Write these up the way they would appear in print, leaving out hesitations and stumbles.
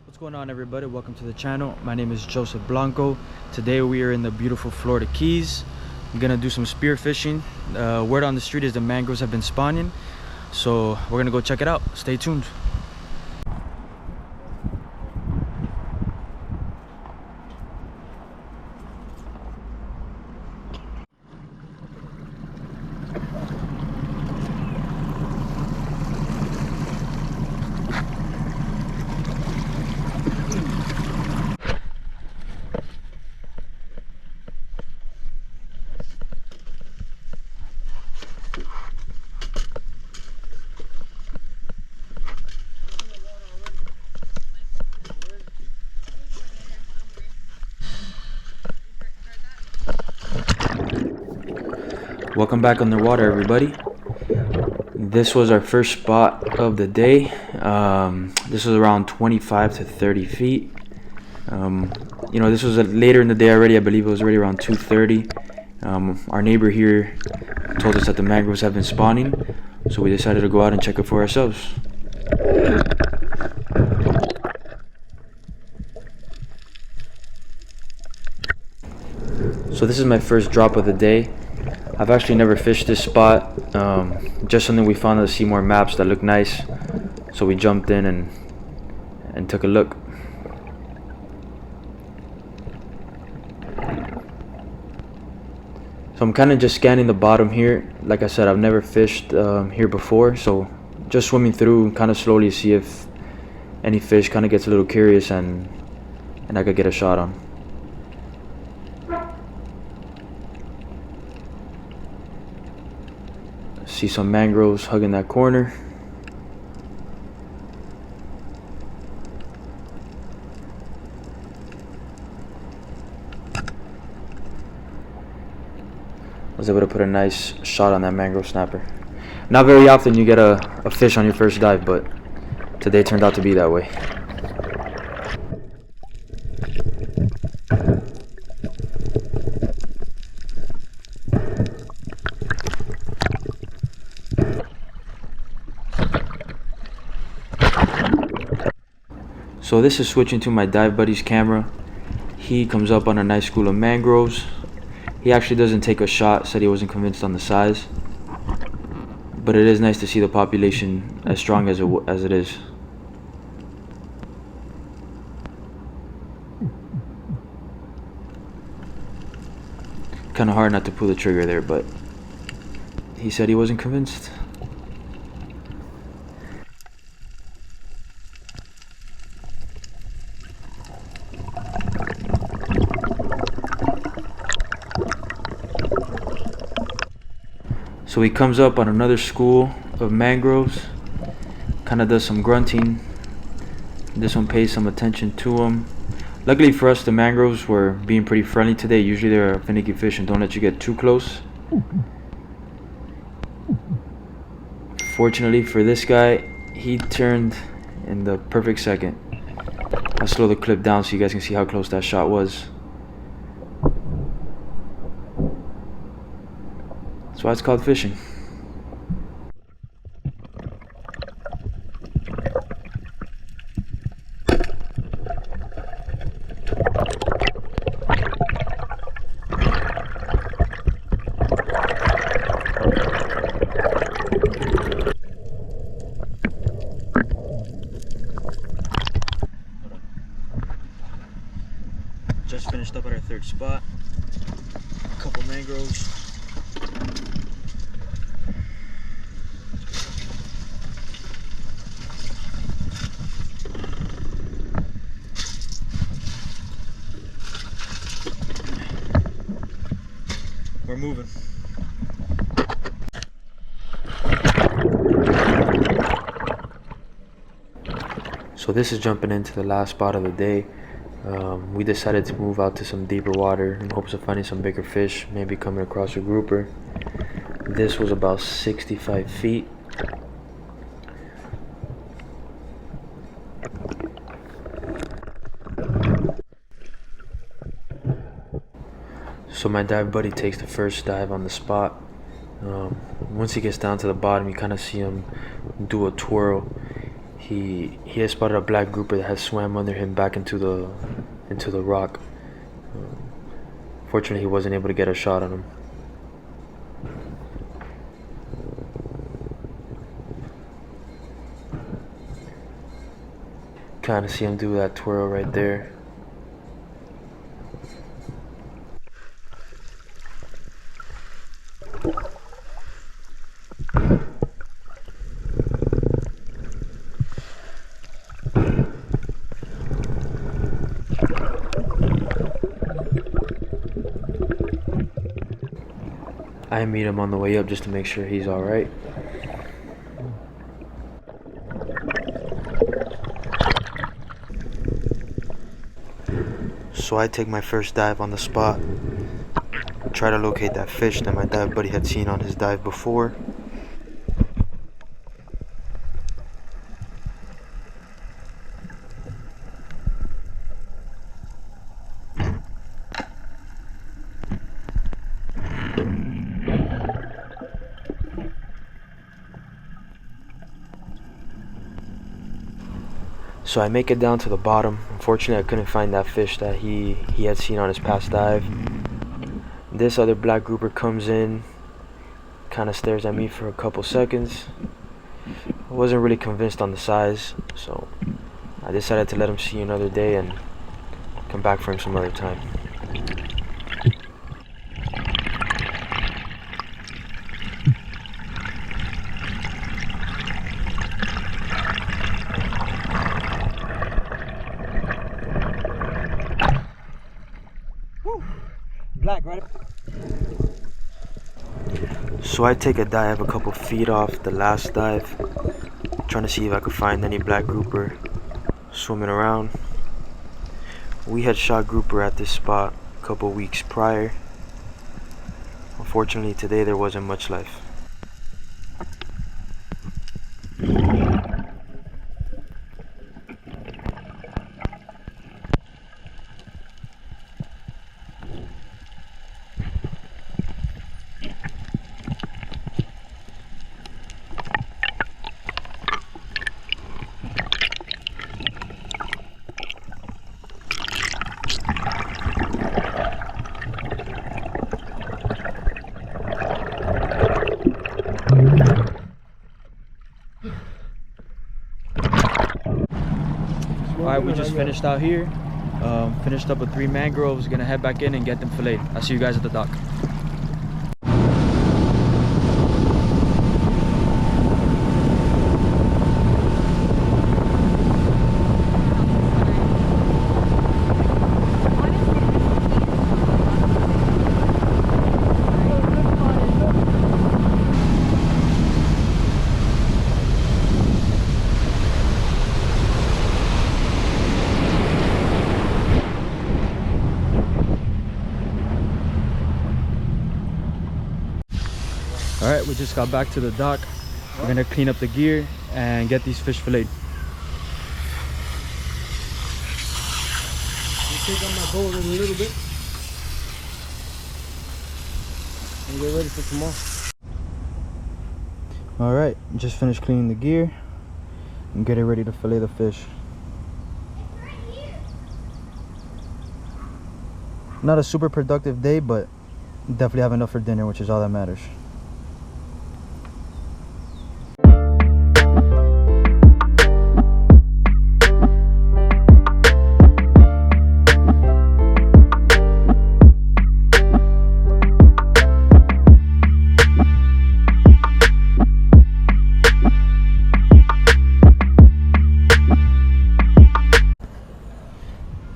What's going on, everybody? Welcome to the channel. My name is Joseph Blanco. Today we are in the beautiful Florida Keys. I'm gonna do some spear fishing. Word on the street is the mangroves have been spawning, so we're gonna go check it out. Stay tuned. Welcome back on the water, everybody. This was our first spot of the day. This was around 25 to 30 feet. This was later in the day already. I believe it was already around 2:30. Our neighbor here told us that the mangroves have been spawning, so we decided to go out and check it for ourselves. So this is my first drop of the day. I've actually never fished this spot, just something we found on the Seymour maps that looked nice, so we jumped in and took a look. So I'm kind of just scanning the bottom here. Like I said, I've never fished here before, so just swimming through kind of slowly, see if any fish kind of gets a little curious and I could get a shot on. See some mangroves hugging that corner. I was able to put a nice shot on that mangrove snapper. Not very often you get a fish on your first dive, but today turned out to be that way. So this is switching to my dive buddy's camera. He comes up on a nice school of mangroves. He actually doesn't take a shot, said he wasn't convinced on the size. But it is nice to see the population as strong as it is. Kind of hard not to pull the trigger there, but he said he wasn't convinced. So he comes up on another school of mangroves, kind of does some grunting. This one pays some attention to him. Luckily for us, the mangroves were being pretty friendly today. Usually they're finicky fish and don't let you get too close. Fortunately for this guy, he turned in the perfect second. I'll slow the clip down so you guys can see how close that shot was. That's why it's called fishing. Just finished up at our third spot. A couple mangroves. We're moving. So this is jumping into the last spot of the day. We decided to move out to some deeper water in hopes of finding some bigger fish, maybe coming across a grouper. This was about 65 feet. So my dive buddy takes the first dive on the spot. Once he gets down to the bottom, you kind of see him do a twirl. he has spotted a black grouper that has swam under him back into the rock. Fortunately, he wasn't able to get a shot on him. Kind of see him do that twirl right there. I meet him on the way up just to make sure he's alright. So I take my first dive on the spot, try to locate that fish that my dive buddy had seen on his dive before. So I make it down to the bottom. Unfortunately, I couldn't find that fish that he had seen on his past dive. This other black grouper comes in, kind of stares at me for a couple seconds. I wasn't really convinced on the size, so I decided to let him see another day and come back for him some other time. Black, right? So I take a dive a couple feet off the last dive, trying to see if I could find any black grouper swimming around. We had shot grouper at this spot a couple weeks prior. Unfortunately, today there wasn't much life. Alright, we just finished out here. Finished up with 3 mangroves. Gonna head back in and get them filleted. I'll see you guys at the dock. Alright, we just got back to the dock. We're gonna clean up the gear and get these fish filleted. Take out my boat a little bit and get ready for tomorrow. Alright, just finished cleaning the gear and getting ready to fillet the fish. Not a super productive day, but definitely have enough for dinner, which is all that matters.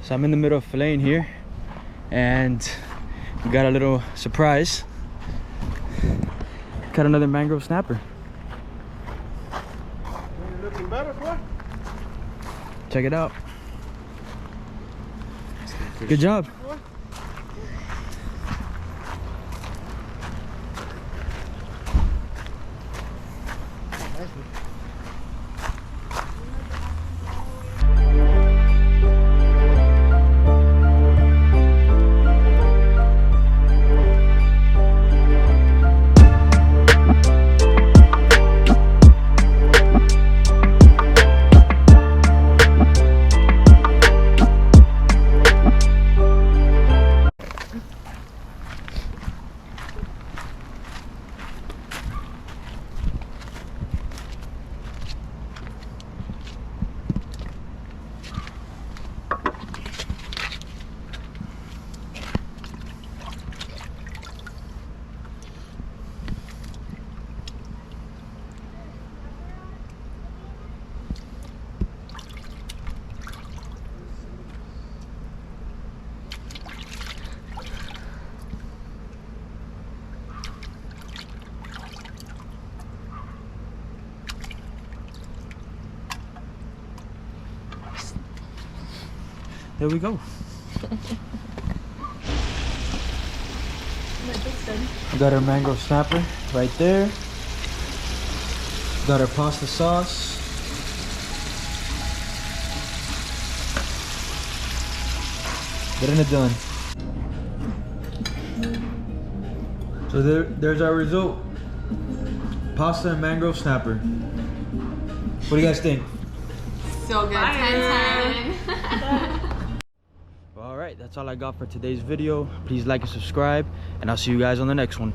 So I'm in the middle of filleting here, and we got a little surprise. Got another mangrove snapper. You're looking better, boy. Check it out. Good job. There we go. We got our mangrove snapper right there. Got our pasta sauce. Getting it done. So there's our result. Pasta and mangrove snapper. What do you guys think? So good. 10/10. All right, that's all I got for today's video. Please like and subscribe, and I'll see you guys on the next one.